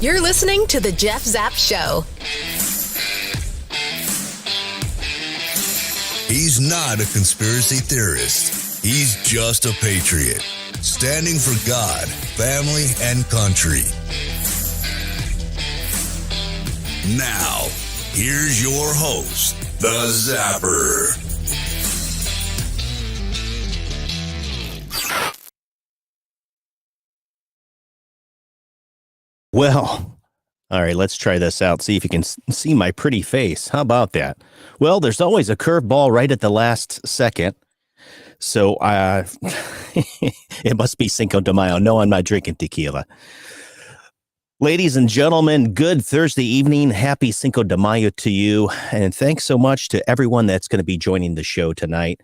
You're listening to The Jeff Zapp Show. He's not a conspiracy theorist. He's just a patriot, standing for God, family, and country. Now, here's your host, the Zapper. Well, all right, let's try this out. See if you can see my pretty face. How about that? Well, there's always a curveball right at the last second. So it must be Cinco de Mayo. No, I'm not drinking tequila. Ladies and gentlemen, good Thursday evening. Happy Cinco de Mayo to you. And thanks so much to everyone that's going to be joining the show tonight.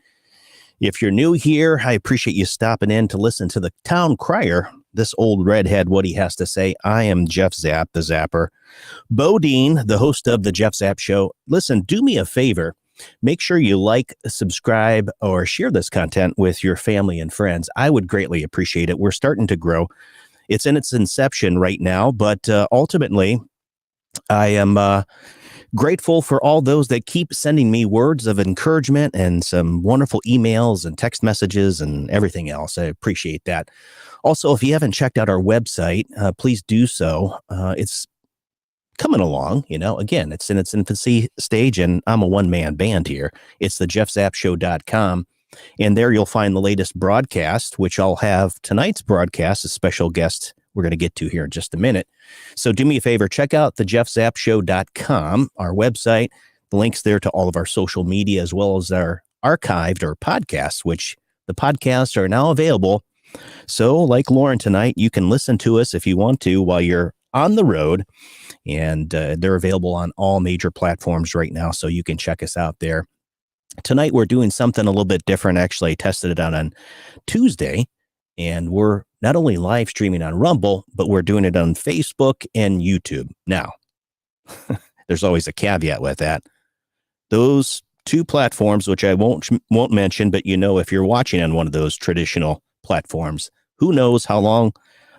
If you're new here, I appreciate you stopping in to listen to the town crier, this old redhead, what he has to say. I am Jeff Zapp, the Zapper. Bo Dean, the host of the Jeff Zapp Show. Listen, do me a favor. Make sure you like, subscribe, or share this content with your family and friends. I would greatly appreciate it. We're starting to grow. It's in its inception right now, but ultimately, I am grateful for all those that keep sending me words of encouragement and some wonderful emails and text messages and everything else. I appreciate that. Also, if you haven't checked out our website, please do so. It's coming along, again, it's in its infancy stage, and I'm a one-man band here. It's the jeffzappshow.com. And there you'll find the latest broadcast, which I'll have tonight's broadcast, a special guest we're going to get to here in just a minute. So do me a favor, check out the jeffzappshow.com, our website. The links there to all of our social media, as well as our archived or podcasts, which the podcasts are now available. So like Lauren tonight, you can listen to us if you want to while you're on the road. And they're available on all major platforms right now, so you can check us out there. Tonight, we're doing something a little bit different. Actually, I tested it out on Tuesday, and we're not only live streaming on Rumble, but we're doing it on Facebook and YouTube. Now, there's always a caveat with that. Those two platforms, which I won't mention, but if you're watching on one of those traditional platforms, who knows how long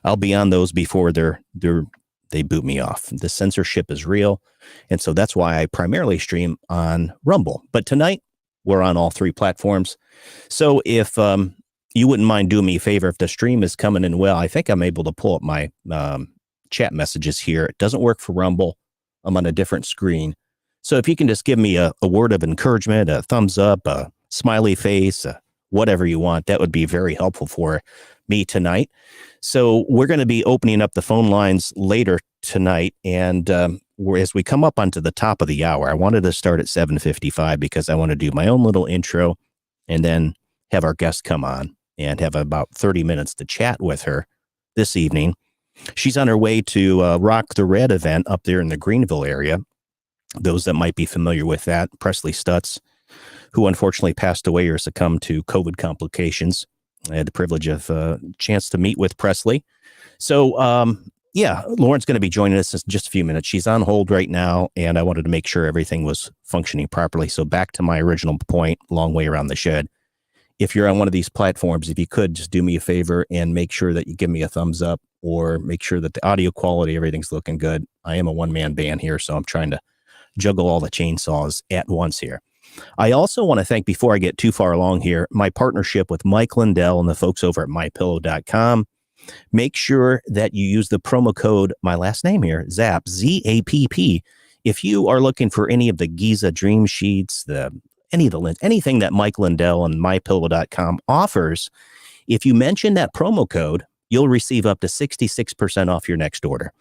I'll be on those before they boot me off. The censorship is real, and so that's why I primarily stream on Rumble. But tonight, we're on all three platforms. So if you wouldn't mind doing me a favor, if the stream is coming in well, I think I'm able to pull up my chat messages here. It doesn't work for Rumble. I'm on a different screen. So if you can just give me a word of encouragement, a thumbs up, a smiley face, whatever you want, that would be very helpful for me tonight. So we're going to be opening up the phone lines later tonight. And as we come up onto the top of the hour, I wanted to start at 7:55 because I want to do my own little intro and then have our guest come on and have about 30 minutes to chat with her this evening. She's on her way to Rock the Red event up there in the Greenville area. Those that might be familiar with that, Presley Stutz, who unfortunately passed away or succumbed to COVID complications. I had the privilege of chance to meet with Presley. So, Lauren's going to be joining us in just a few minutes. She's on hold right now, and I wanted to make sure everything was functioning properly. So back to my original point, long way around the shed. If you're on one of these platforms, if you could just do me a favor and make sure that you give me a thumbs up or make sure that the audio quality, everything's looking good. I am a one-man band here, so I'm trying to juggle all the chainsaws at once here. I also want to thank, before I get too far along here, my partnership with Mike Lindell and the folks over at mypillow.com. Make sure that you use the promo code, my last name here, Zapp, Z-A-P-P. If you are looking for any of the Giza Dream Sheets, anything that Mike Lindell and mypillow.com offers, if you mention that promo code, you'll receive up to 66% off your next order.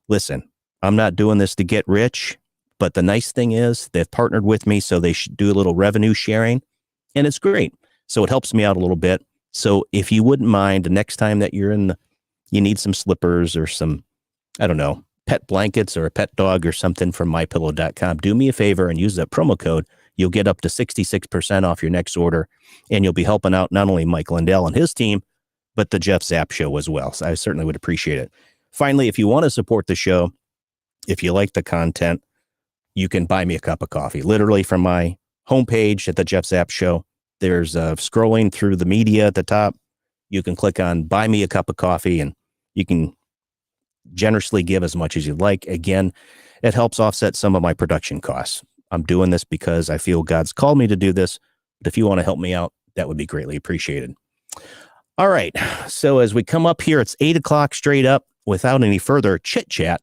Listen, I'm not doing this to get rich. But the nice thing is they've partnered with me, so they should do a little revenue sharing, and it's great. So it helps me out a little bit. So if you wouldn't mind, the next time that you need some slippers or some, pet blankets or a pet dog or something from mypillow.com, do me a favor and use that promo code. You'll get up to 66% off your next order, and you'll be helping out not only Mike Lindell and his team, but the Jeff Zapp Show as well. So I certainly would appreciate it. Finally, if you want to support the show, if you like the content, you can buy me a cup of coffee. Literally from my homepage at the Jeff Zapp Show, there's scrolling through the media at the top. You can click on Buy Me a Cup of Coffee, and you can generously give as much as you'd like. Again, it helps offset some of my production costs. I'm doing this because I feel God's called me to do this. But if you want to help me out, that would be greatly appreciated. All right. So as we come up here, it's 8 o'clock straight up. Without any further chit chat,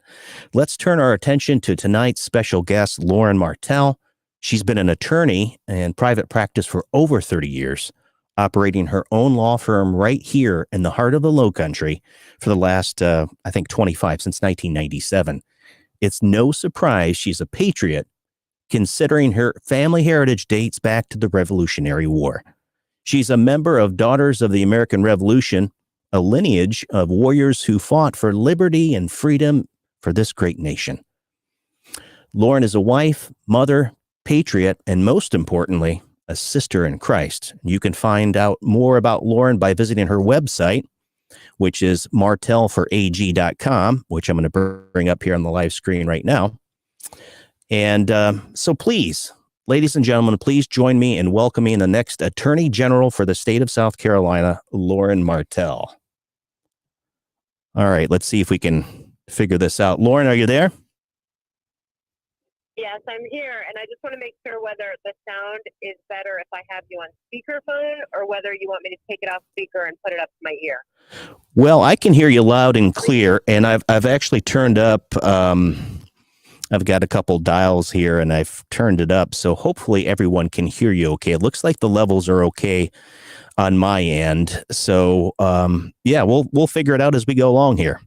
let's turn our attention to tonight's special guest, Lauren Martel. She's been an attorney in private practice for over 30 years, operating her own law firm right here in the heart of the Low Country for the last, I think, 25, since 1997. It's no surprise she's a patriot, considering her family heritage dates back to the Revolutionary War. She's a member of Daughters of the American Revolution, a lineage of warriors who fought for liberty and freedom for this great nation. Lauren is a wife, mother, patriot, and most importantly, a sister in Christ. You can find out more about Lauren by visiting her website, which is martelforag.com, which I'm going to bring up here on the live screen right now. And so please, ladies and gentlemen, please join me in welcoming the next Attorney General for the state of South Carolina, Lauren Martel. All right, let's see if we can figure this out. Lauren, are you there? Yes, I'm here, and I just want to make sure whether the sound is better if I have you on speakerphone or whether you want me to take it off speaker and put it up to my ear. Well, I can hear you loud and clear, and I've actually turned up. I've got a couple dials here, and I've turned it up, so hopefully everyone can hear you okay. It looks like the levels are okay on my end. So, yeah, we'll figure it out as we go along here.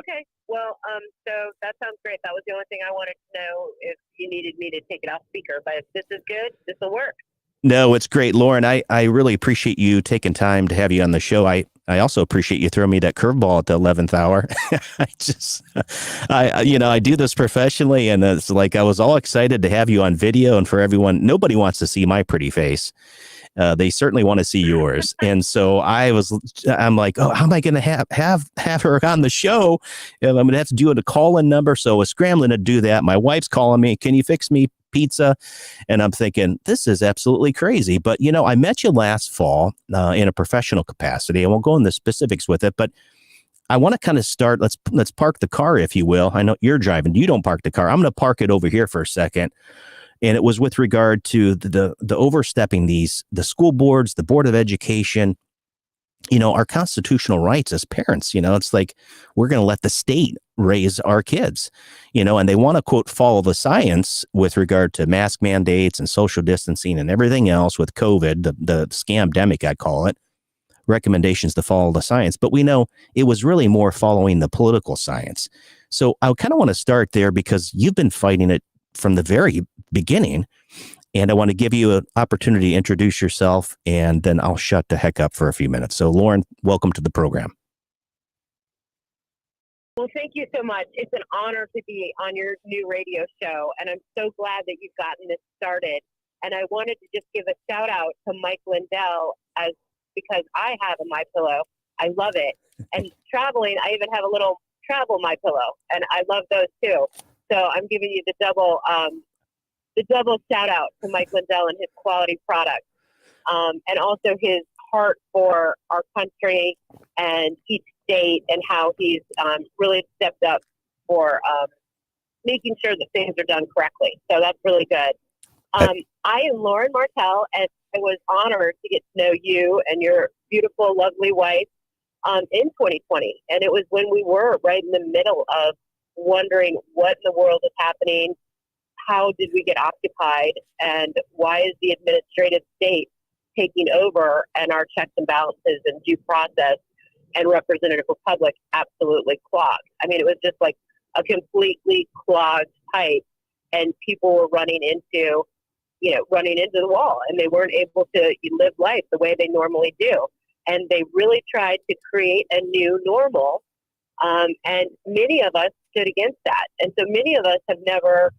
Okay. Well, so that sounds great. That was the only thing I wanted to know, if you needed me to take it off speaker. But if this is good, this will work. No, it's great, Lauren. I really appreciate you taking time to have you on the show. I also appreciate you throwing me that curveball at the 11th hour. I do this professionally, and it's like I was all excited to have you on video, and for everyone, nobody wants to see my pretty face. They certainly want to see yours. And so I'm like, oh, how am I going to have her on the show? I'm going to have to do a call-in number. So I was scrambling to do that. My wife's calling me, can you fix me pizza? And I'm thinking, this is absolutely crazy. But, I met you last fall in a professional capacity. I won't go into specifics with it, but I want to kind of start. Let's park the car, if you will. I know you're driving. You don't park the car. I'm going to park it over here for a second. And it was with regard to the overstepping the school boards, the Board of Education, our constitutional rights as parents. It's like we're going to let the state raise our kids, and they want to, quote, follow the science with regard to mask mandates and social distancing and everything else with COVID, the scamdemic, I call it, recommendations to follow the science. But we know it was really more following the political science. So I kind of want to start there because you've been fighting it from the very beginning, and I want to give you an opportunity to introduce yourself, and then I'll shut the heck up for a few minutes. So, Lauren, welcome to the program. Well, thank you so much. It's an honor to be on your new radio show, and I'm so glad that you've gotten this started. And I wanted to just give a shout out to Mike Lindell, because I have a MyPillow. I love it. And traveling, I even have a little travel MyPillow, and I love those too. So I'm giving you the double shout out to Mike Lindell and his quality products, and also his heart for our country and each state, and how he's really stepped up for making sure that things are done correctly. So that's really good. I am Lauren Martel, and I was honored to get to know you and your beautiful, lovely wife in 2020. And it was when we were right in the middle of wondering what in the world is happening, how did we get occupied, and why is the administrative state taking over and our checks and balances and due process and representative republic absolutely clogged. I mean, it was just like a completely clogged pipe, and people were running into the wall, and they weren't able to live life the way they normally do. And they really tried to create a new normal. And many of us stood against that. And so many of us have never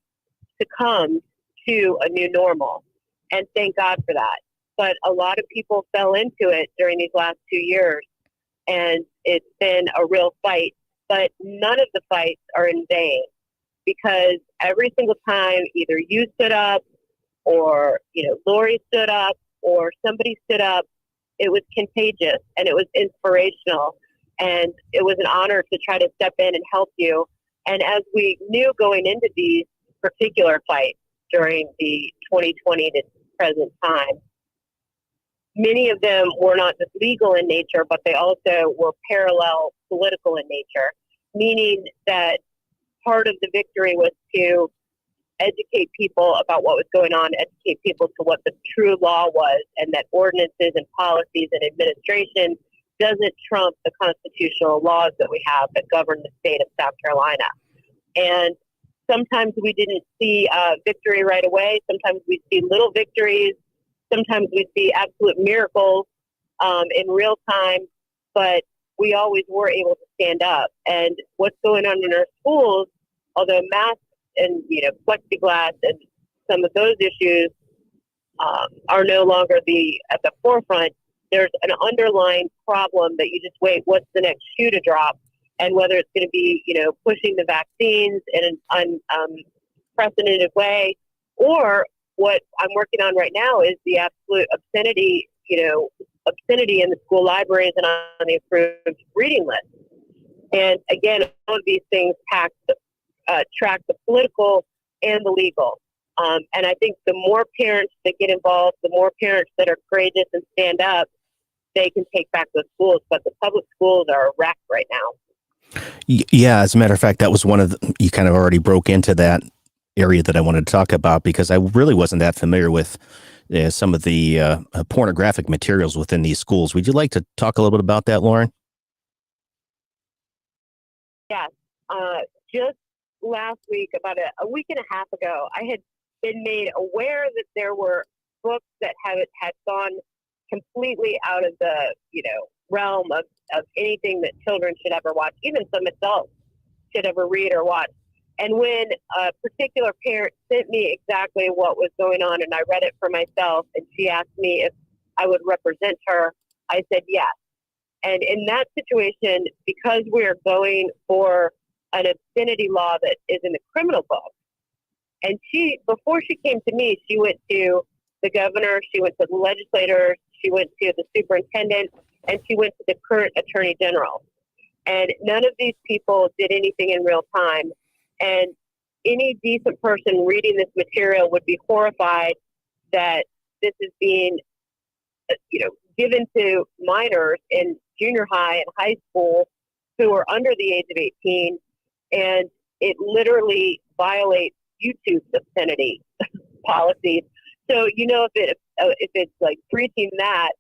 succumbed to a new normal. And thank God for that. But a lot of people fell into it during these last 2 years. And it's been a real fight. But none of the fights are in vain, because every single time either you stood up or, Lori stood up or somebody stood up, it was contagious and it was inspirational. And it was an honor to try to step in and help you. And as we knew going into these particular fights during the 2020 to present time, many of them were not just legal in nature, but they also were parallel political in nature, meaning that part of the victory was to educate people about what was going on, educate people to what the true law was, and that ordinances and policies and administration doesn't trump the constitutional laws that we have that govern the state of South Carolina. And sometimes we didn't see victory right away. Sometimes we see little victories. Sometimes we see absolute miracles in real time, but we always were able to stand up. And what's going on in our schools, although masks and plexiglass and some of those issues are no longer at the forefront, there's an underlying problem that you just wait, what's the next shoe to drop? And whether it's going to be, pushing the vaccines in an unprecedented way, or what I'm working on right now is the absolute obscenity in the school libraries and on the approved reading list. And again, all of these things track the political and the legal. And I think the more parents that get involved, the more parents that are courageous and stand up, they can take back those schools. But the public schools are wrecked right now. Yeah, as a matter of fact, that was one of you kind of already broke into that area that I wanted to talk about, because I really wasn't that familiar with some of the pornographic materials within these schools. Would you like to talk a little bit about that, Lauren? Yes. Just last week, about a week and a half ago, I had been made aware that there were books that had gone completely out of the realm of anything that children should ever watch, even some adults should ever read or watch. And when a particular parent sent me exactly what was going on, and I read it for myself, and she asked me if I would represent her, I said yes. And in that situation, because we're going for an obscenity law that is in the criminal book, and before she came to me, she went to the governor, she went to the legislators, she went to the superintendent, and she went to the current attorney general. And none of these people did anything in real time. And any decent person reading this material would be horrified that this is being, given to minors in junior high and high school who are under the age of 18. And it literally violates YouTube's obscenity policies. So, if it's like preaching that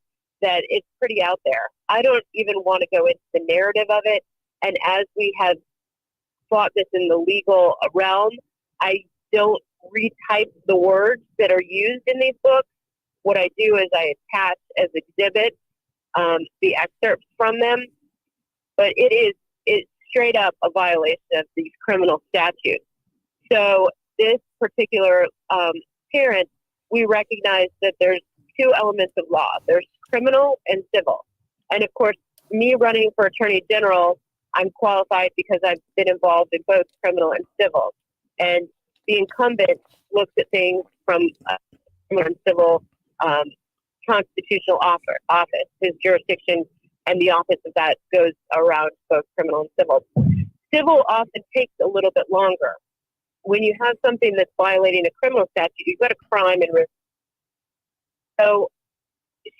it's pretty out there. I don't even want to go into the narrative of it. And as we have fought this in the legal realm, I don't retype the words that are used in these books. What I do is I attach as exhibit the excerpts from them. But it's straight up a violation of these criminal statutes. So this particular parent, we recognize that there's two elements of law. There's criminal and civil. And of course, me running for Attorney General, I'm qualified because I've been involved in both criminal and civil. And the incumbent looks at things from criminal and civil constitutional office. His jurisdiction and the office of that goes around both criminal and civil. Civil often takes a little bit longer. When you have something that's violating a criminal statute, you've got a crime and risk. So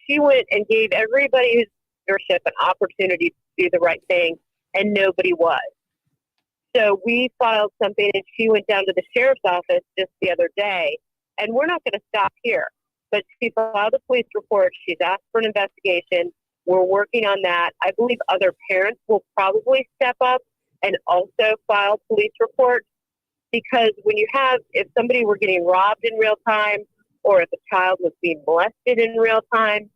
she went and gave everybody who's leadership an opportunity to do the right thing, and nobody was. So we filed something, and she went down to the sheriff's office just the other day, and we're not going to stop here. But she filed a police report. She's asked for an investigation. We're working on that. I believe other parents will probably step up and also file police reports, because if somebody were getting robbed in real time, or if a child was being molested in real time,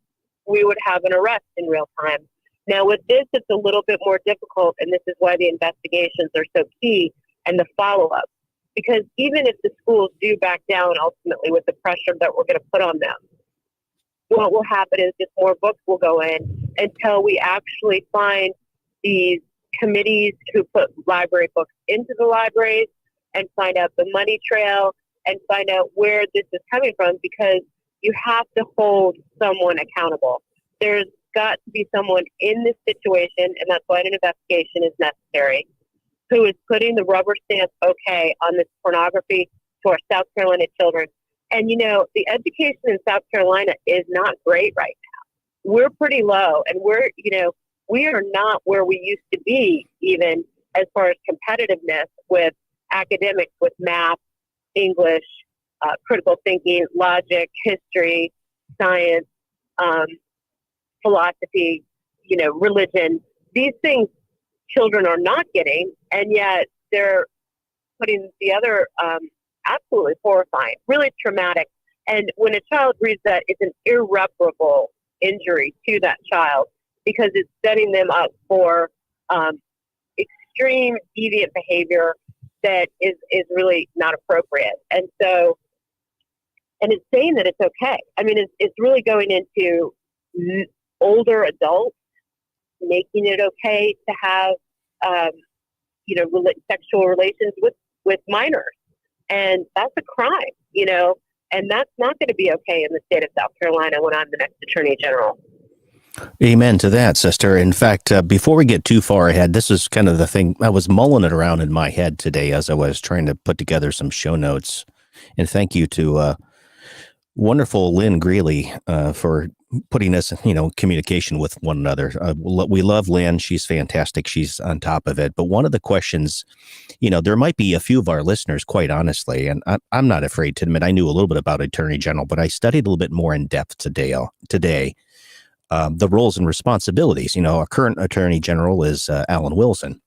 we would have an arrest in real time. Now with this, it's a little bit more difficult, and this is why the investigations are so key and the follow-up. Because even if the schools do back down ultimately with the pressure that we're going to put on them, what will happen is just more books will go in until we actually find these committees who put library books into the libraries and find out the money trail and find out where this is coming from, because you have to hold someone accountable. There's got to be someone in this situation, and that's why an investigation is necessary, who is putting the rubber stamp okay on this pornography to our South Carolina children. And, the education in South Carolina is not great right now. We're pretty low, and we are not where we used to be, even as far as competitiveness with academics, with math, English, critical thinking, logic, history, science, philosophy, religion. These things children are not getting, and yet they're putting the other absolutely horrifying, really traumatic. And when a child reads that, it's an irreparable injury to that child because it's setting them up for extreme deviant behavior that is really not appropriate. And so, and it's saying that it's okay. I mean, it's really going into older adults, making it okay to have, sexual relations with minors. And that's a crime, and that's not going to be okay in the state of South Carolina when I'm the next Attorney General. Amen to that, sister. In fact, before we get too far ahead, this is kind of the thing. I was mulling it around in my head today as I was trying to put together some show notes. And thank you to wonderful Lynn Greeley for putting us, communication with one another. We love Lynn. She's fantastic. She's on top of it. But one of the questions, there might be a few of our listeners, quite honestly, and I'm not afraid to admit I knew a little bit about Attorney General, but I studied a little bit more in depth today. The roles and responsibilities. Our current Attorney General is Alan Wilson,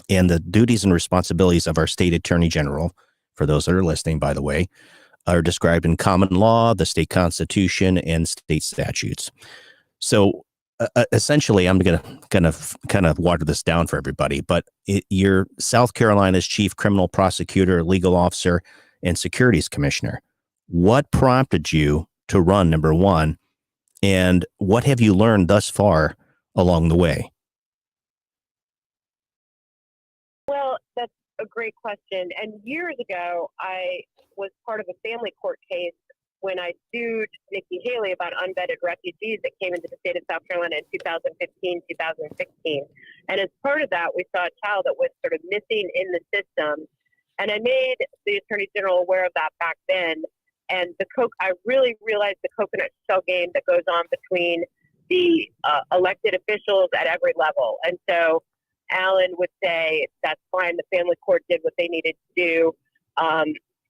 and the duties and responsibilities of our state Attorney General, for those that are listening, by the way, are described in common law, the state constitution, and state statutes. So essentially, I'm going to kind of water this down for everybody, but you're South Carolina's chief criminal prosecutor, legal officer, and securities commissioner. What prompted you to run, number one, and what have you learned thus far along the way? Well, that's a great question. And years ago, I was part of a family court case when I sued Nikki Haley about unvetted refugees that came into the state of South Carolina in 2015, 2016. And as part of that, we saw a child that was sort of missing in the system. And I made the Attorney General aware of that back then. And I really realized the coconut shell game that goes on between the elected officials at every level. And so Alan would say, that's fine. The family court did what they needed to do.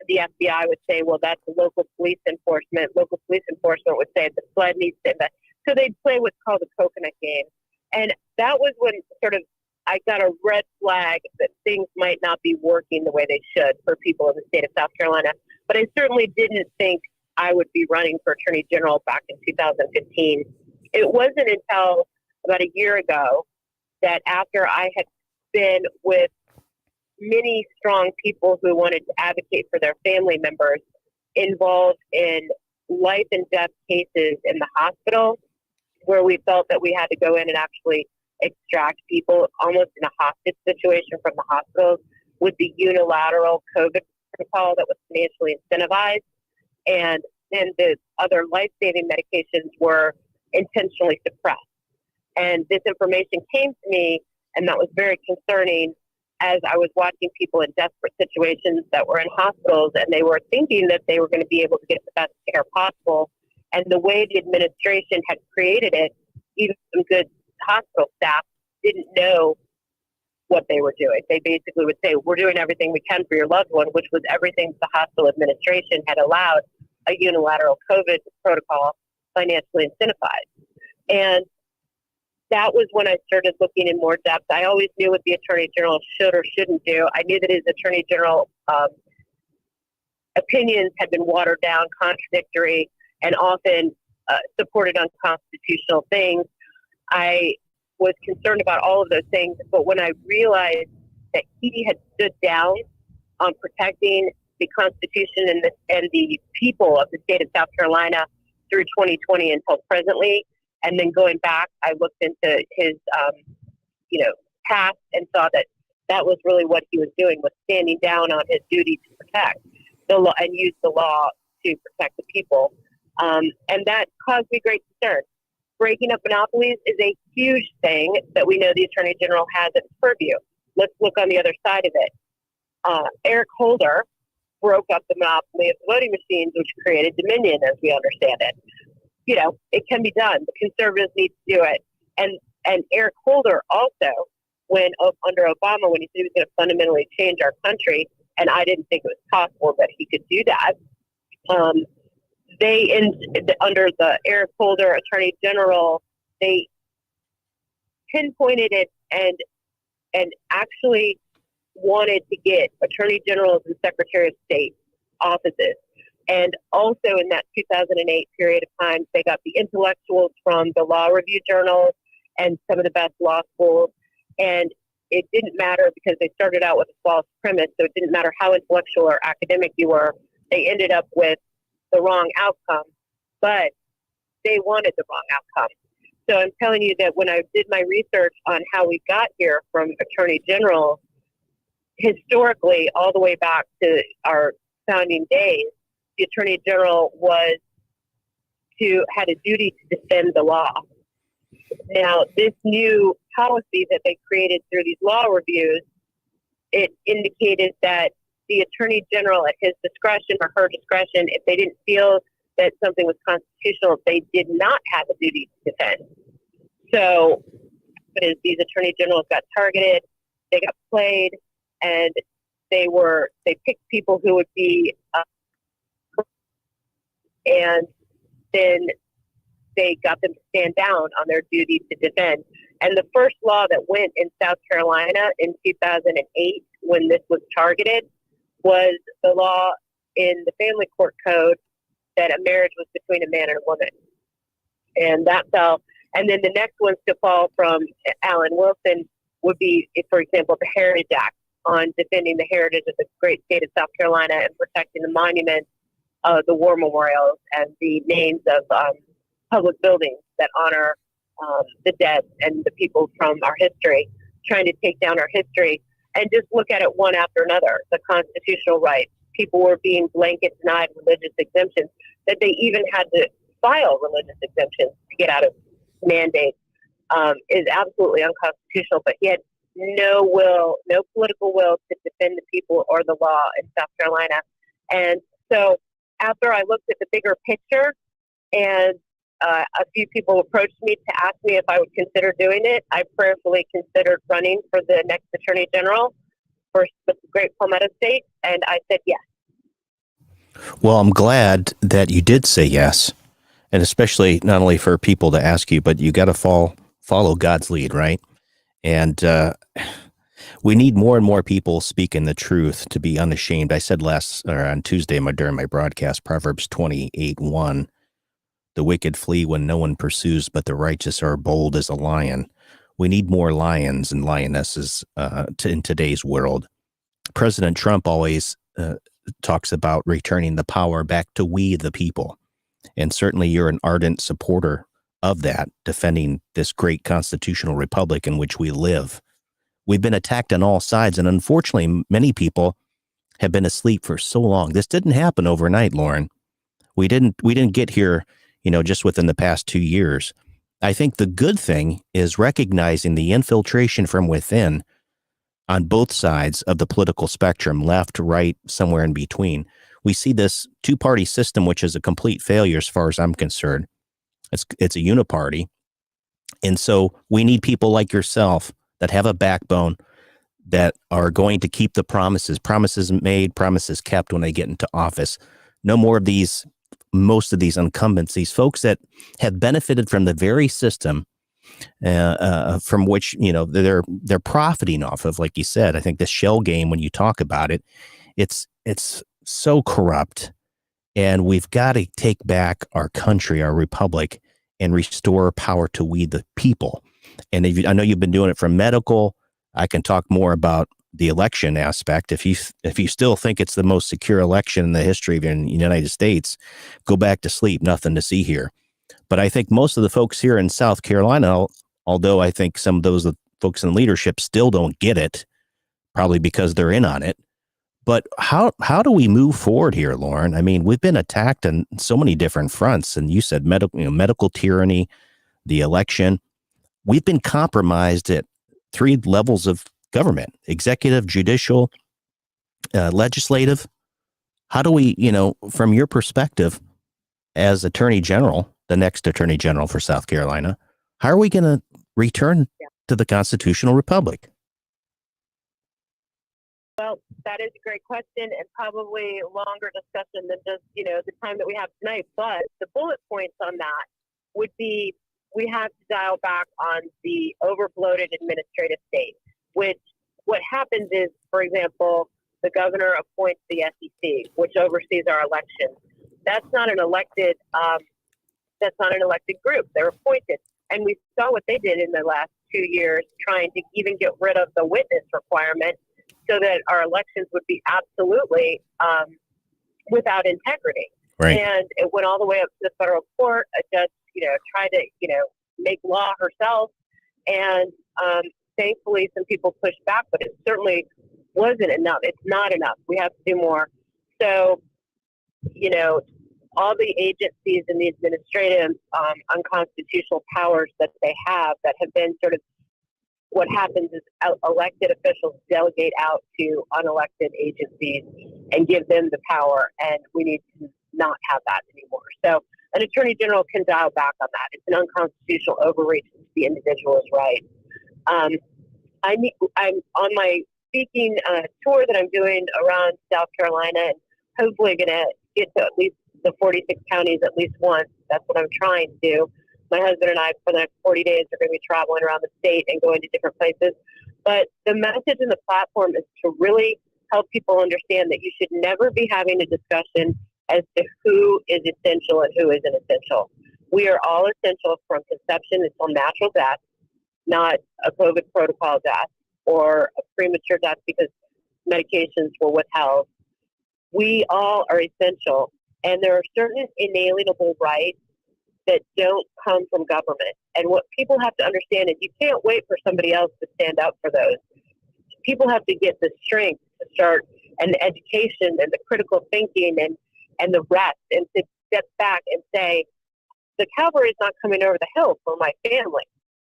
The FBI would say, well, that's local police enforcement. Local police enforcement would say the flood needs to invest. So they'd play what's called a coconut game. And that was when sort of I got a red flag that things might not be working the way they should for people in the state of South Carolina. But I certainly didn't think I would be running for Attorney General back in 2015. It wasn't until about a year ago that after I had been with many strong people who wanted to advocate for their family members involved in life and death cases in the hospital, where we felt that we had to go in and actually extract people almost in a hostage situation from the hospitals with the unilateral COVID protocol that was financially incentivized. And then the other life-saving medications were intentionally suppressed. And this information came to me, and that was very concerning as I was watching people in desperate situations that were in hospitals, and they were thinking that they were going to be able to get the best care possible. And the way the administration had created it, even some good hospital staff didn't know what they were doing. They basically would say, we're doing everything we can for your loved one, which was everything the hospital administration had allowed a unilateral COVID protocol financially incentivized. And that was when I started looking in more depth. I always knew what the Attorney General should or shouldn't do. I knew that his Attorney General opinions had been watered down, contradictory, and often supported unconstitutional things. I was concerned about all of those things, but when I realized that he had stood down on protecting the Constitution and the people of the state of South Carolina through 2020 until presently, and then going back, I looked into his, past and saw that that was really what he was doing, was standing down on his duty to protect the law and use the law to protect the people. And that caused me great concern. breaking up monopolies is a huge thing that we know the Attorney General has at his purview. Let's look on the other side of it. Eric Holder broke up the monopoly of voting machines, which created Dominion, as we understand it. You know, it can be done. The conservatives need to do it. And Eric Holder also, under Obama, when he said he was going to fundamentally change our country, and I didn't think it was possible that he could do that, under the Eric Holder Attorney General, they pinpointed it and actually wanted to get attorney generals and secretary of state offices. And also in that 2008 period of time, they got the intellectuals from the law review journals and some of the best law schools. And it didn't matter because they started out with a false premise. So it didn't matter how intellectual or academic you were. They ended up with the wrong outcome, but they wanted the wrong outcome. So I'm telling you that when I did my research on how we got here from attorney generals, historically, all the way back to our founding days, the attorney general had a duty to defend the law. Now, this new policy that they created through these law reviews, it indicated that the attorney general, at his discretion or her discretion, if they didn't feel that something was constitutional, they did not have a duty to defend. So, as these attorney generals got targeted, they got played, and they picked people who would be, and then they got them to stand down on their duty to defend. And the first law that went in South Carolina in 2008, when this was targeted, was the law in the family court code that a marriage was between a man and a woman. And that fell. And then the next ones to fall from Alan Wilson would be, for example, the Heritage Act on defending the heritage of the great state of South Carolina and protecting the monuments, the war memorials, and the names of public buildings that honor the dead and the people from our history, trying to take down our history. And just look at it one after another. The constitutional rights. People were being blanket denied religious exemptions, that they even had to file religious exemptions to get out of mandates, is absolutely unconstitutional. But he had no political will to defend the people or the law in South Carolina. And so after I looked at the bigger picture, and a few people approached me to ask me if I would consider doing it, I prayerfully considered running for the next attorney general for the great Palmetto State, and I said yes. Well, I'm glad that you did say yes, and especially not only for people to ask you, but you got to follow God's lead, right? And we need more and more people speaking the truth to be unashamed. I said on Tuesday during my broadcast, Proverbs 28:1. The wicked flee when no one pursues, but the righteous are bold as a lion. We need more lions and lionesses in today's world. President Trump always talks about returning the power back to we, the people. And certainly you're an ardent supporter of that, defending this great constitutional republic in which we live. We've been attacked on all sides, and unfortunately, many people have been asleep for so long. This didn't happen overnight, Lauren. We didn't get here just within the past 2 years. I think the good thing is recognizing the infiltration from within on both sides of the political spectrum, left, right, somewhere in between. We see this two-party system, which is a complete failure as far as I'm concerned. It's a uniparty. And so we need people like yourself that have a backbone, that are going to keep the promises made, promises kept when they get into office. No more of most of these incumbents, these folks that have benefited from the very system from which they're profiting off of. Like you said, I think the shell game, when you talk about it, it's so corrupt, and we've got to take back our country, our republic, and restore power to we the people. And I know you've been doing it from medical. I can talk more about the election aspect. If you still think it's the most secure election in the history of the United States, go back to sleep. Nothing to see here. But I think most of the folks here in South Carolina, although I think some of those folks in leadership still don't get it, probably because they're in on it. But how do we move forward here, Lauren? I mean, we've been attacked on so many different fronts, and you said medical tyranny, the election. We've been compromised at 3 levels of government: executive, judicial, legislative. How do we, from your perspective as Attorney General, the next Attorney General for South Carolina, how are we going to return to the constitutional republic? Well, that is a great question and probably a longer discussion than just, the time that we have tonight. But the bullet points on that would be we have to dial back on the overbloated administrative state, which what happens is, for example, the governor appoints the SEC, which oversees our elections. That's not an elected group. They're appointed. And we saw what they did in the last 2 years, trying to even get rid of the witness requirement so that our elections would be absolutely without integrity. Right. And it went all the way up to the federal court. A judge, tried to, make law herself. And thankfully, some people pushed back, but it certainly wasn't enough. It's not enough. We have to do more. So, all the agencies and the administrative unconstitutional powers that they have that have been sort of what happens is elected officials delegate out to unelected agencies and give them the power, and we need to not have that anymore. So an attorney general can dial back on that. It's an unconstitutional overreach into the individual's rights. I'm on my speaking tour that I'm doing around South Carolina, and hopefully going to get to at least the 46 counties at least once. That's what I'm trying to do. My husband and I, for the next 40 days, are going to be traveling around the state and going to different places. But the message in the platform is to really help people understand that you should never be having a discussion as to who is essential and who isn't essential. We are all essential from conception until natural death, not a COVID protocol death or a premature death because medications were withheld. We all are essential, and there are certain inalienable rights that don't come from government. And what people have to understand is you can't wait for somebody else to stand up for those. People have to get the strength to start, and the education and the critical thinking and the rest, and to step back and say, the cavalry is not coming over the hill for my family.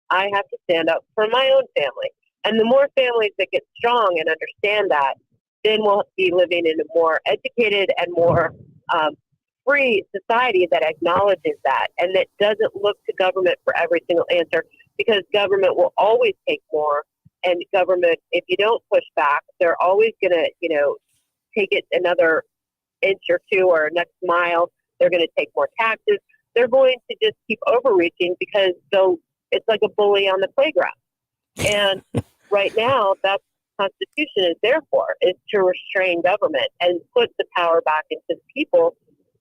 I have to stand up for my own family. And the more families that get strong and understand that, then we'll be living in a more educated and more free society that acknowledges that and that doesn't look to government for every single answer, because government will always take more. And government, if you don't push back, they're always going to, take it another inch or two or next mile. They're going to take more taxes. They're going to just keep overreaching because it's like a bully on the playground. And right now, that's what the Constitution is there for, is to restrain government and put the power back into the people,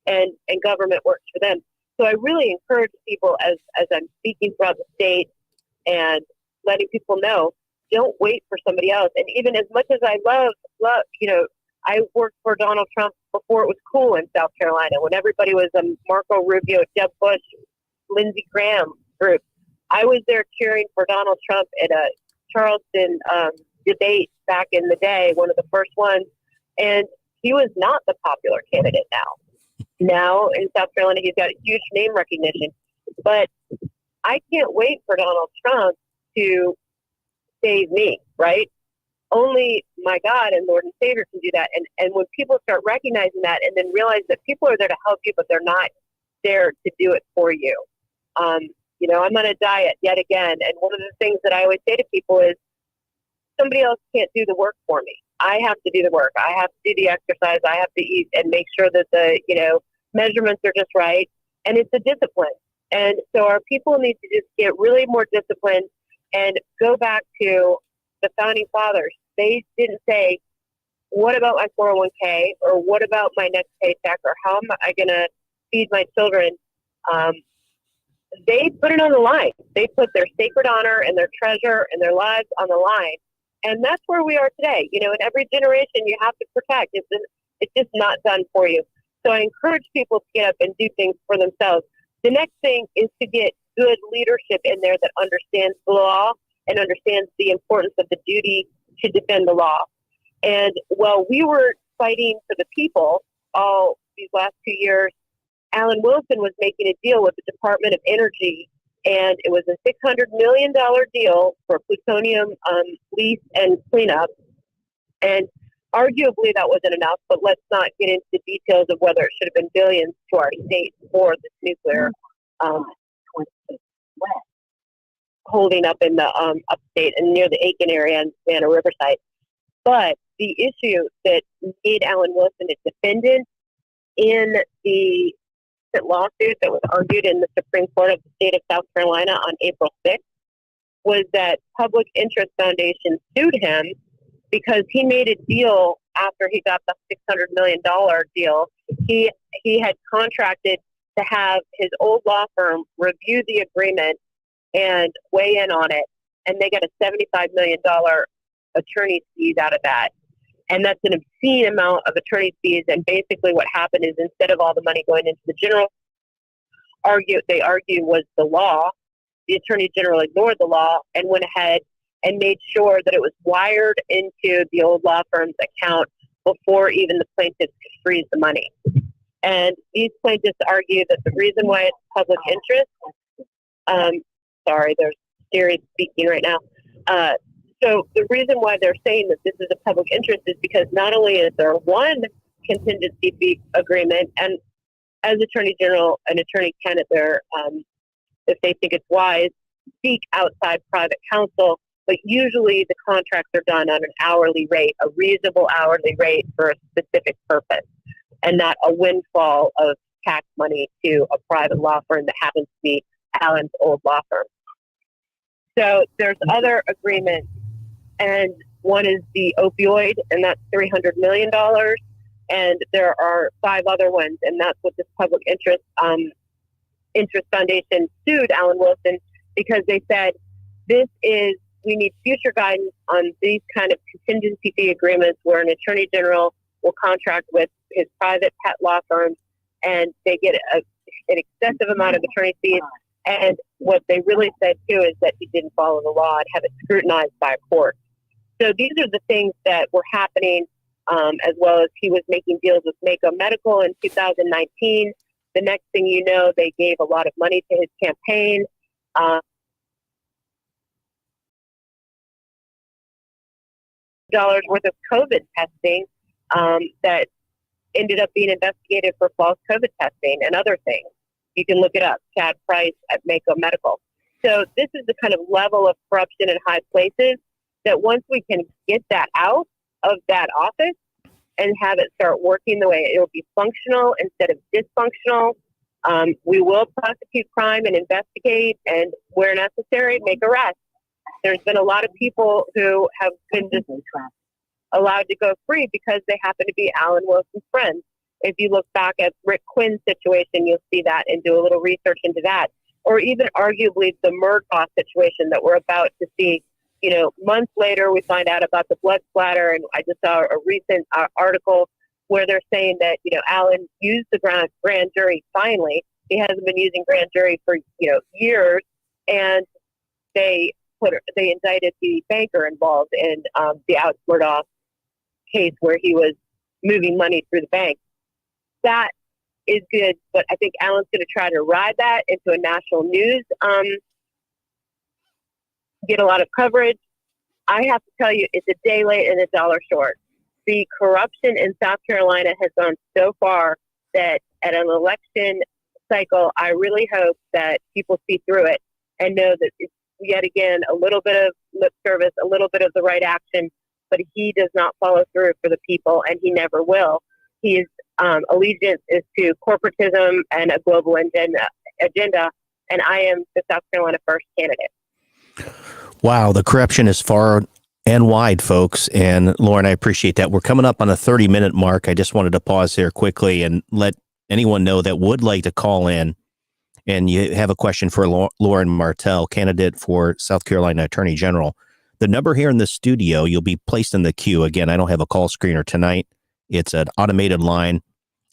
and government works for them. So I really encourage people as I'm speaking throughout the state and letting people know, don't wait for somebody else. And even as much as I love, I worked for Donald Trump before it was cool in South Carolina, when everybody was a Marco Rubio, Jeb Bush, Lindsey Graham group. I was there cheering for Donald Trump at a Charleston debate back in the day, one of the first ones, and he was not the popular candidate now. Now in South Carolina, he's got a huge name recognition, but I can't wait for Donald Trump to save me, right? Only my God and Lord and Savior can do that. And when people start recognizing that and then realize that people are there to help you, but they're not there to do it for you. I'm on a diet yet again. And one of the things that I always say to people is, somebody else can't do the work for me. I have to do the work. I have to do the exercise. I have to eat and make sure that the, measurements are just right. And it's a discipline. And so our people need to just get really more disciplined and go back to the founding fathers. They didn't say, what about my 401k, or what about my next paycheck, or how am I going to feed my children? They put it on the line. They put their sacred honor and their treasure and their lives on the line. And that's where we are today. In every generation you have to protect. It's just not done for you. So I encourage people to get up and do things for themselves. The next thing is to get good leadership in there that understands the law and understands the importance of the duty to defend the law. And while we were fighting for the people all these last 2 years, Alan Wilson was making a deal with the Department of Energy and it was a $600 million deal for plutonium lease and cleanup. And arguably that wasn't enough, but let's not get into the details of whether it should have been billions to our state for this nuclear holding up in the upstate and near the Aiken area and Savannah Riverside. But the issue that made Alan Wilson a defendant in the lawsuit that was argued in the Supreme Court of the state of South Carolina on April 6th was that Public Interest Foundation sued him because he made a deal after he got the $600 million deal. He had contracted to have his old law firm review the agreement and weigh in on it, and they got a $75 million attorney's fees out of that. And that's an obscene amount of attorney's fees. And basically what happened is instead of all the money going into the general, they argue was the law. The attorney general ignored the law and went ahead and made sure that it was wired into the old law firm's account before even the plaintiffs could freeze the money. And these plaintiffs argue that the reason why it's public interest, sorry, there's Siri speaking right now. So the reason why they're saying that this is a public interest is because not only is there one contingency fee agreement, and as Attorney General, an attorney can, if they think it's wise, seek outside private counsel, but usually the contracts are done on an hourly rate, a reasonable hourly rate for a specific purpose, and not a windfall of tax money to a private law firm that happens to be Alan's old law firm. So there's other agreements, and one is the opioid, and that's $300 million. And there are 5 other ones, and that's what this Public Interest Foundation sued Alan Wilson because they said we need future guidance on these kind of contingency fee agreements where an attorney general will contract with his private pet law firms and they get an excessive amount of attorney fees. And what they really said too is that he didn't follow the law and have it scrutinized by a court. So these are the things that were happening, as well as he was making deals with Mako Medical in 2019. The next thing you know, they gave a lot of money to his campaign. Dollars worth of COVID testing that ended up being investigated for false COVID testing and other things. You can look it up, Chad Price at Mako Medical. So this is the kind of level of corruption in high places that once we can get that out of that office and have it start working the way it will be functional instead of dysfunctional, we will prosecute crime and investigate and, where necessary, make arrests. There's been a lot of people who have been just allowed to go free because they happen to be Alan Wilson's friends. If you look back at Rick Quinn's situation, you'll see that and do a little research into that. Or even arguably the Murdaugh situation that we're about to see. You know, months later, we find out about the blood splatter. And I just saw a recent article where they're saying that, you know, Alan used the grand jury finally. He hasn't been using grand jury for, years. And they indicted the banker involved in the Alex Murdaugh case where he was moving money through the bank. That is good, but I think Alan's going to try to ride that into a national news, get a lot of coverage. I have to tell you, it's a day late and a dollar short. The corruption in South Carolina has gone so far that at an election cycle, I really hope that people see through it and know that it's yet again a little bit of lip service, a little bit of the right action, but he does not follow through for the people, and he never will. His allegiance is to corporatism and a global agenda, and I am the South Carolina First candidate. Wow, the corruption is far and wide, folks. And Lauren, I appreciate that. We're coming up on a 30-minute mark. I just wanted to pause here quickly and let anyone know that would like to call in and you have a question for Lauren Martel, candidate for South Carolina Attorney General. The number here in the studio, you'll be placed in the queue. Again, I don't have a call screener tonight. It's an automated line,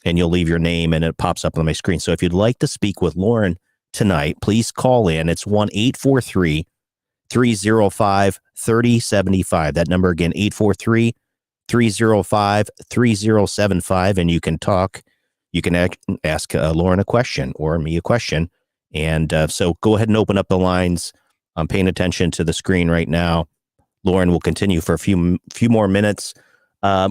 and you'll leave your name, and it pops up on my screen. So if you'd like to speak with Lauren tonight, please call in. It's 1-843-305-3075. That number again, 843-305-3075, and you can talk. You can ask Lauren a question or me a question, And so go ahead and open up the lines. I'm paying attention to the screen right now. Lauren will continue for a few more minutes.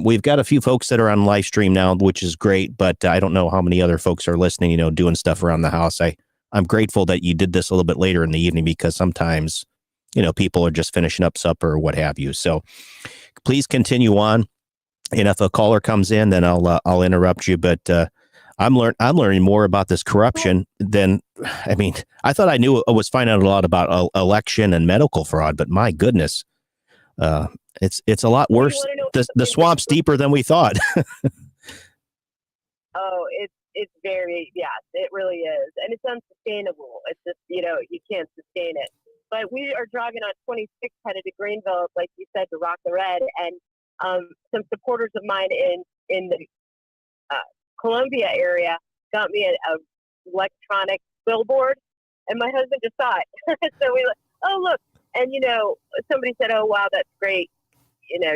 We've got a few folks that are on live stream now, which is great, but I don't know how many other folks are listening, doing stuff around the house. I'm grateful that you did this a little bit later in the evening, because sometimes, people are just finishing up supper or what have you. So please continue on. And if a caller comes in, then I'll interrupt you. But I'm learning more about this corruption than, I thought I was finding out a lot about election and medical fraud, but my goodness, it's a lot worse. The swamp's deeper than we thought. Oh, it's very, yes, it really is. And it's unsustainable. It's just, you can't sustain it. But we are driving on 26 headed to Greenville, like you said, to Rock the Red. And some supporters of mine in the Columbia area got me an electronic billboard, and my husband just saw it. So we like, oh, look. And, somebody said, oh, wow, that's great.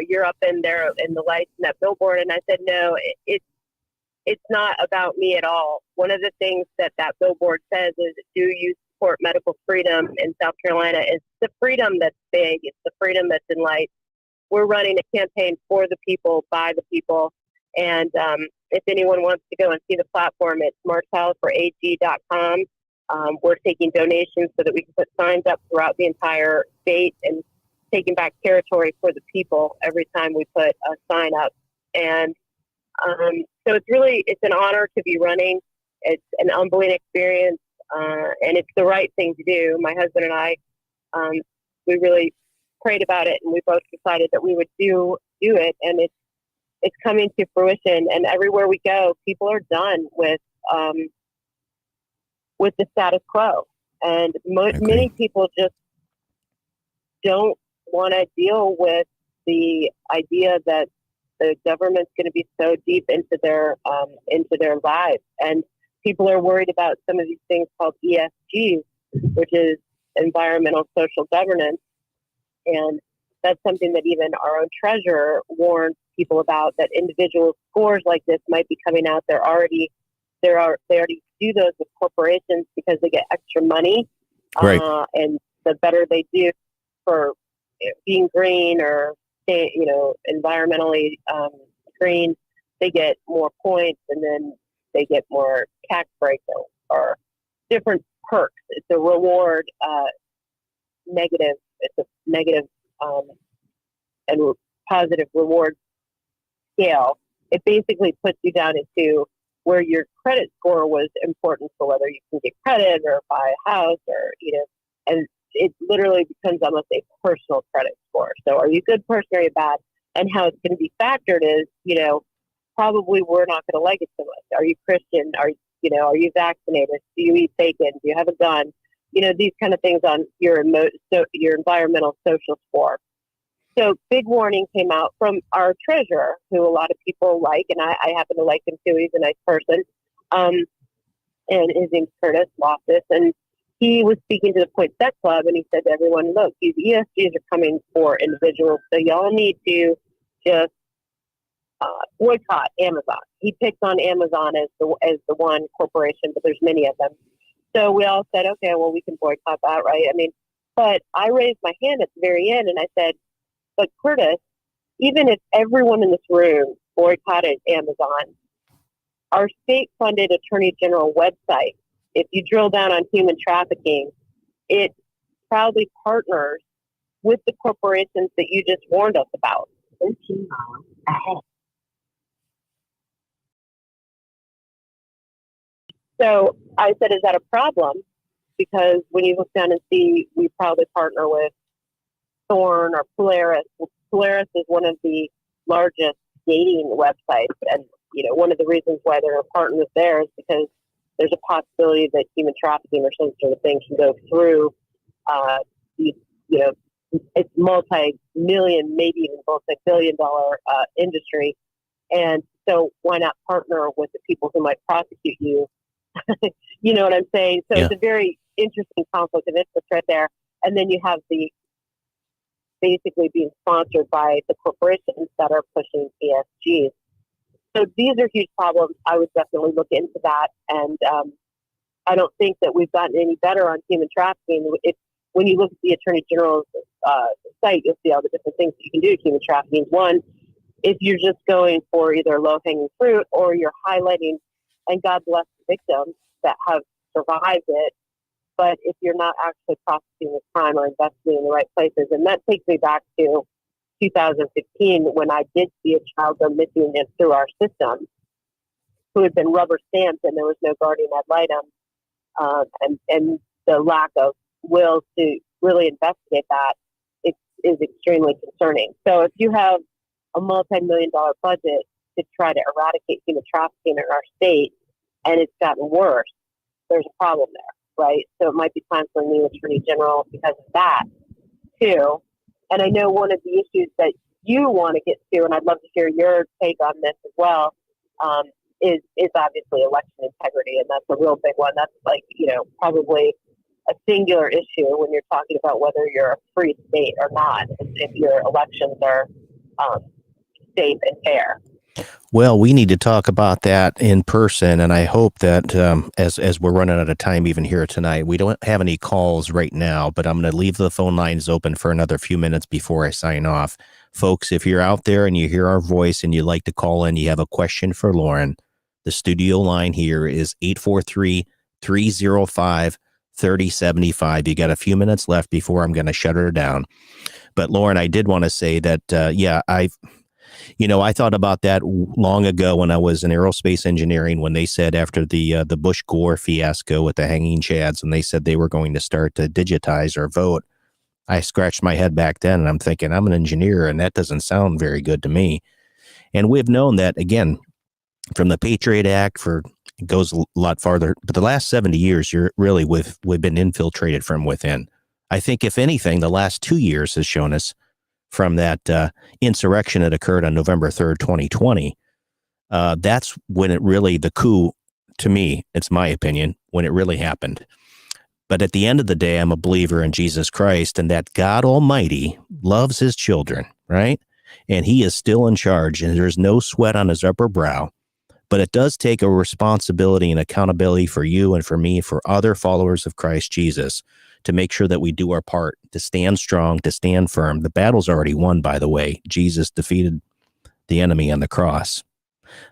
You're up in there in the lights and that billboard. And I said, no, it's not about me at all. One of the things that billboard says is, do you support medical freedom in South Carolina? It's the freedom that's big. It's the freedom that's in light. We're running a campaign for the people, by the people. And if anyone wants to go and see the platform, it's martelforag.com. We're taking donations so that we can put signs up throughout the entire state and taking back territory for the people every time we put a sign up. And so it's an honor to be running. It's an humbling experience, and it's the right thing to do. My husband and I, we really prayed about it, and we both decided that we would do it. And it's coming to fruition. And everywhere we go, people are done with the status quo, and many people just don't want to deal with the idea that the government's going to be so deep into their lives. And people are worried about some of these things called ESGs, which is environmental social governance. And that's something that even our own treasurer warned people about, that individual scores like this might be coming out. They already do those with corporations because they get extra money. Right. And the better they do for being green or environmentally green, they get more points, and then they get more tax breaks or different perks. It's a reward negative. It's a negative and positive reward scale. It basically puts you down into where your credit score was important for whether you can get credit or buy a house or, and it literally becomes almost a personal credit score. So are you a good person or are you bad? And how it's going to be factored is, probably we're not going to like it so much. Are you Christian? Are you vaccinated? Do you eat bacon? Do you have a gun? These kind of things on your environmental social score. So big warning came out from our treasurer, who a lot of people like, and I happen to like him too. He's a nice person. And his name's Curtis Loftus. And he was speaking to the Poinsett Club, and he said to everyone, look, these ESGs are coming for individuals, so y'all need to just boycott Amazon. He picked on Amazon as the one corporation, but there's many of them. So we all said, okay, well, we can boycott that, right? But I raised my hand at the very end, and I said, but Curtis, even if everyone in this room boycotted Amazon, our state-funded Attorney General website, if you drill down on human trafficking, it proudly partners with the corporations that you just warned us about. 13 miles ahead. So I said, is that a problem? Because when you look down and see, we proudly partner with Thorn or Polaris. Polaris is one of the largest dating websites, and one of the reasons why they're a partner with there is because there's a possibility that human trafficking or some sort of thing can go through it's multi-million, maybe even multi-billion-dollar industry, and so why not partner with the people who might prosecute you? You know what I'm saying? So It's a very interesting conflict of interest right there. And then you have the basically being sponsored by the corporations that are pushing ESGs. So these are huge problems. I would definitely look into that. And I don't think that we've gotten any better on human trafficking. When you look at the Attorney General's site, you'll see all the different things that you can do to human trafficking. One, if you're just going for either low-hanging fruit or you're highlighting, and God bless the victims that have survived it, but if you're not actually prosecuting the crime or investigating in the right places. And that takes me back to 2015 when I did see a child go missing through our system who had been rubber stamped and there was no guardian ad litem, and the lack of will to really investigate that is extremely concerning. So if you have a multi-million-dollar budget to try to eradicate human trafficking in our state, and it's gotten worse, there's a problem there, right? So it might be time for a new Attorney General because of that, too. And I know one of the issues that you want to get to, and I'd love to hear your take on this as well, is obviously election integrity, and that's a real big one. That's like, probably a singular issue when you're talking about whether you're a free state or not, if your elections are safe and fair. Well, we need to talk about that in person, and I hope that as we're running out of time even here tonight, we don't have any calls right now, but I'm going to leave the phone lines open for another few minutes before I sign off. Folks, if you're out there and you hear our voice and you'd like to call in, you have a question for Lauren, the studio line here is 843-305-3075. You got a few minutes left before I'm going to shut her down. But Lauren, I did want to say that, I thought about that long ago when I was in aerospace engineering, when they said after the Bush-Gore fiasco with the hanging chads, and they said they were going to start to digitize or vote. I scratched my head back then, and I'm thinking, I'm an engineer, and that doesn't sound very good to me. And we've known that, again, from the Patriot Act, it goes a lot farther. But the last 70 years, we've been infiltrated from within. I think, if anything, the last 2 years has shown us from that insurrection that occurred on November 3rd, 2020. That's when the coup, to me, it's my opinion, when it really happened. But at the end of the day, I'm a believer in Jesus Christ and that God Almighty loves his children, right? And he is still in charge, and there's no sweat on his upper brow. But it does take a responsibility and accountability for you and for me, for other followers of Christ Jesus, to make sure that we do our part, to stand strong, to stand firm. The battle's already won, by the way. Jesus defeated the enemy on the cross.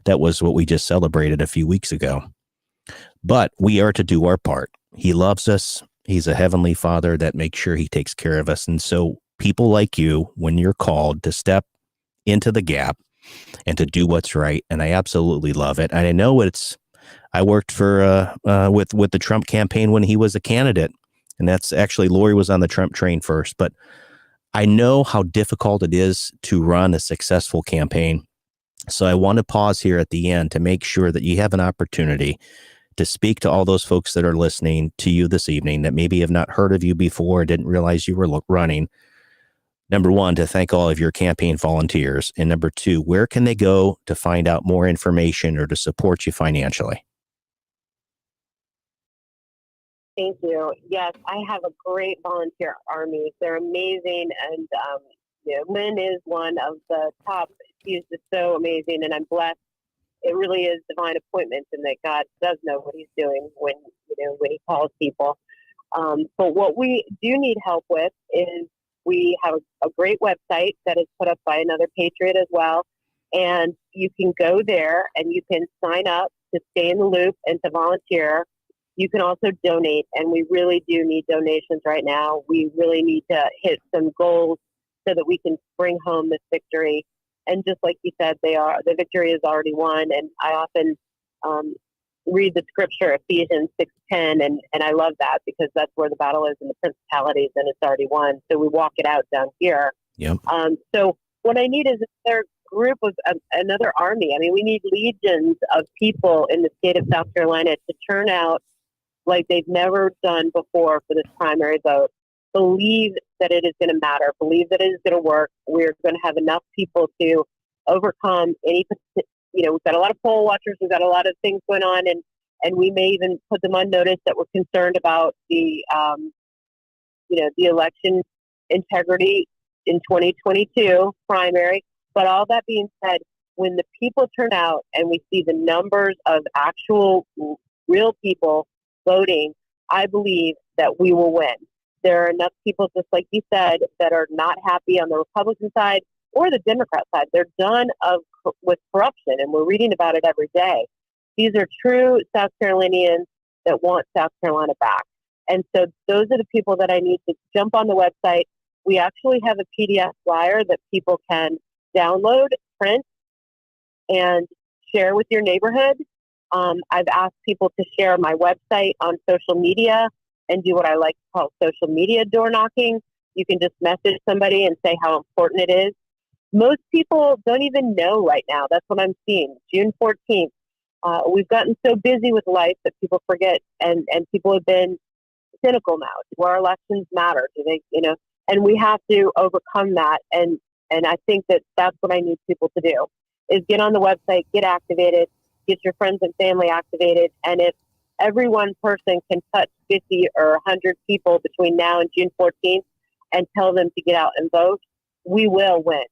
That was what we just celebrated a few weeks ago. But we are to do our part. He loves us. He's a heavenly Father that makes sure he takes care of us. And so people like you, when you're called to step into the gap and to do what's right, and I absolutely love it. And I know I worked for with the Trump campaign when he was a candidate. And that's actually, Lori was on the Trump train first, but I know how difficult it is to run a successful campaign. So I want to pause here at the end to make sure that you have an opportunity to speak to all those folks that are listening to you this evening that maybe have not heard of you before, didn't realize you were running. Number one, to thank all of your campaign volunteers. And number two, where can they go to find out more information or to support you financially? Thank you. Yes, I have a great volunteer army. They're amazing. And Lynn is one of the top. She's just so amazing, and I'm blessed. It really is divine appointments, and that God does know what he's doing when he calls people. But what we do need help with is we have a great website that is put up by another patriot as well. And you can go there and you can sign up to stay in the loop and to volunteer. You can also donate, and we really do need donations right now. We really need to hit some goals so that we can bring home this victory. And just like you said, the victory is already won. And I often read the scripture, Ephesians 6:10, and I love that because that's where the battle is in the principalities, and it's already won. So we walk it out down here. Yep. So what I need is another group of another army. I mean, we need legions of people in the state of South Carolina to turn out like they've never done before for this primary vote. Believe that it is going to matter. Believe that it is going to work. We're going to have enough people to overcome any, we've got a lot of poll watchers. We've got a lot of things going on, and we may even put them on notice that we're concerned about the election integrity in 2022 primary. But all that being said, when the people turn out and we see the numbers of actual real people voting, I believe that we will win. There are enough people, just like you said, that are not happy on the Republican side or the Democrat side. They're done with corruption, and we're reading about it every day. These are true South Carolinians that want South Carolina back. And so those are the people that I need to jump on the website. We actually have a PDF flyer that people can download, print, and share with your neighborhood. I've asked people to share my website on social media and do what I like to call social media door knocking. You can just message somebody and say how important it is. Most people don't even know right now. That's what I'm seeing. June 14th. We've gotten so busy with life that people forget, and people have been cynical now. Do our elections matter? Do they, and we have to overcome that. And I think that's what I need people to do, is get on the website, get activated, get your friends and family activated. And if every one person can touch 50 or 100 people between now and June 14th and tell them to get out and vote, we will win.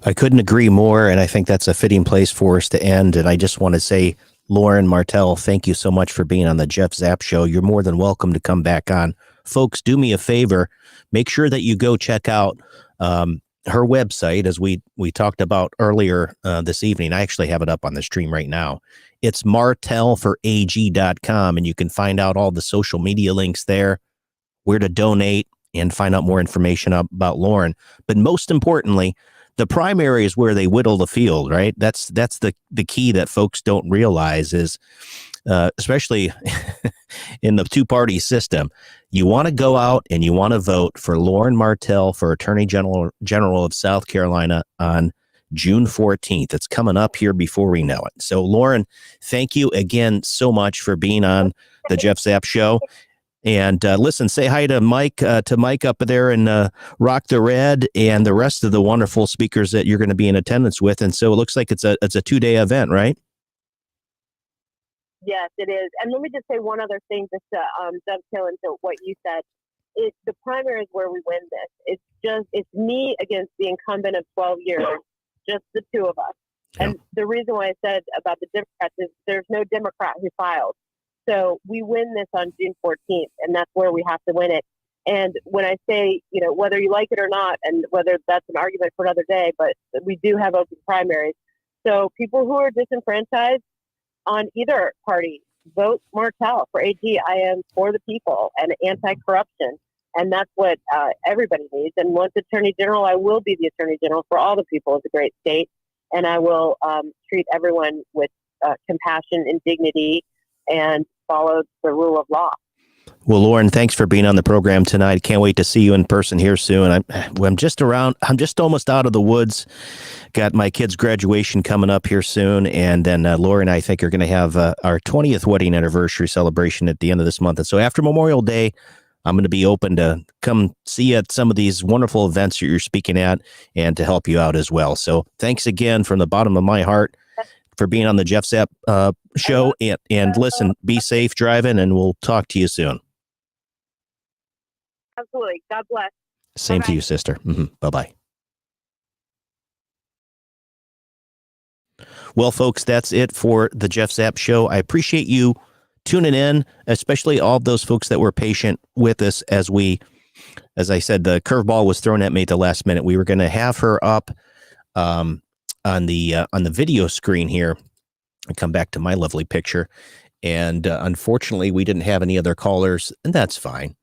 I couldn't agree more, and I think that's a fitting place for us to end. And I just want to say, Lauren Martel, thank you so much for being on the Jeff Zapp Show. You're more than welcome to come back on. Folks, do me a favor. Make sure that you go check out her website, as we talked about earlier this evening. I actually have it up on the stream right now. It's martelforag.com, and you can find out all the social media links there, where to donate, and find out more information about Lauren. But most importantly, the primary is where they whittle the field, right? That's the key that folks don't realize is, especially in the two-party system, you want to go out and you want to vote for Lauren Martel for Attorney General of South Carolina on June 14th. It's coming up here before we know it. So, Lauren, thank you again so much for being on the Jeff Zapp Show. And listen, say hi to Mike up there in Rock the Red, and the rest of the wonderful speakers that you're going to be in attendance with. And so it looks like it's a 2-day event, right? Yes, it is. And let me just say one other thing, just to dovetail into what you said. The primary is where we win this. It's me against the incumbent of 12 years, just the two of us. Yeah. And the reason why I said about the Democrats is there's no Democrat who filed. So we win this on June 14th, and that's where we have to win it. And when I say, whether you like it or not, and whether that's an argument for another day, but we do have open primaries. So people who are disenfranchised on either party, vote Martel for AG. I am for the people and anti-corruption. And that's what everybody needs. And once Attorney General, I will be the Attorney General for all the people of the great state. And I will treat everyone with compassion and dignity and follow the rule of law. Well, Lauren, thanks for being on the program tonight. Can't wait to see you in person here soon. I'm just almost out of the woods. Got my kid's graduation coming up here soon. And then Laura and I think are going to have our 20th wedding anniversary celebration at the end of this month. And so after Memorial Day, I'm going to be open to come see you at some of these wonderful events that you're speaking at and to help you out as well. So thanks again from the bottom of my heart for being on the Jeff Zapp Show. And listen, be safe driving, and we'll talk to you soon. Absolutely. God bless. Same Bye-bye. to you, sister. Mm-hmm. Bye-bye. Well, folks, that's it for the Jeff Zapp Show. I appreciate you tuning in, especially all of those folks that were patient with us as I said, the curveball was thrown at me at the last minute. We were going to have her up on the video screen here and come back to my lovely picture. And unfortunately, we didn't have any other callers, and that's fine.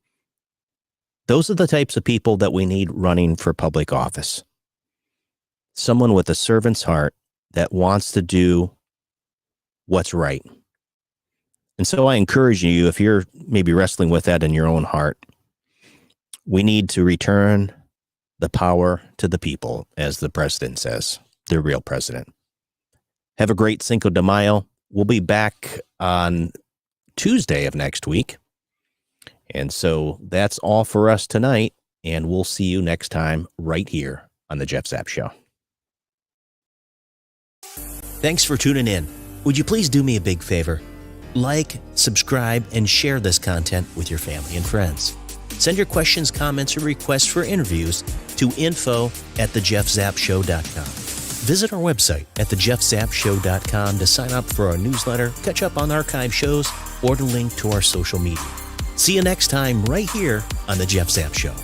Those are the types of people that we need running for public office. Someone with a servant's heart that wants to do what's right. And so I encourage you, if you're maybe wrestling with that in your own heart, we need to return the power to the people, as the president says, the real president. Have a great Cinco de Mayo. We'll be back on Tuesday of next week. And so that's all for us tonight, and we'll see you next time right here on the Jeff Zapp Show. Thanks for tuning in. Would you please do me a big favor? Like, subscribe, and share this content with your family and friends. Send your questions, comments, or requests for interviews to info@thejeffzappshow.com. Visit our website at thejeffzappshow.com to sign up for our newsletter, catch up on archive shows, or to link to our social media. See you next time right here on The Jeff Zapp Show.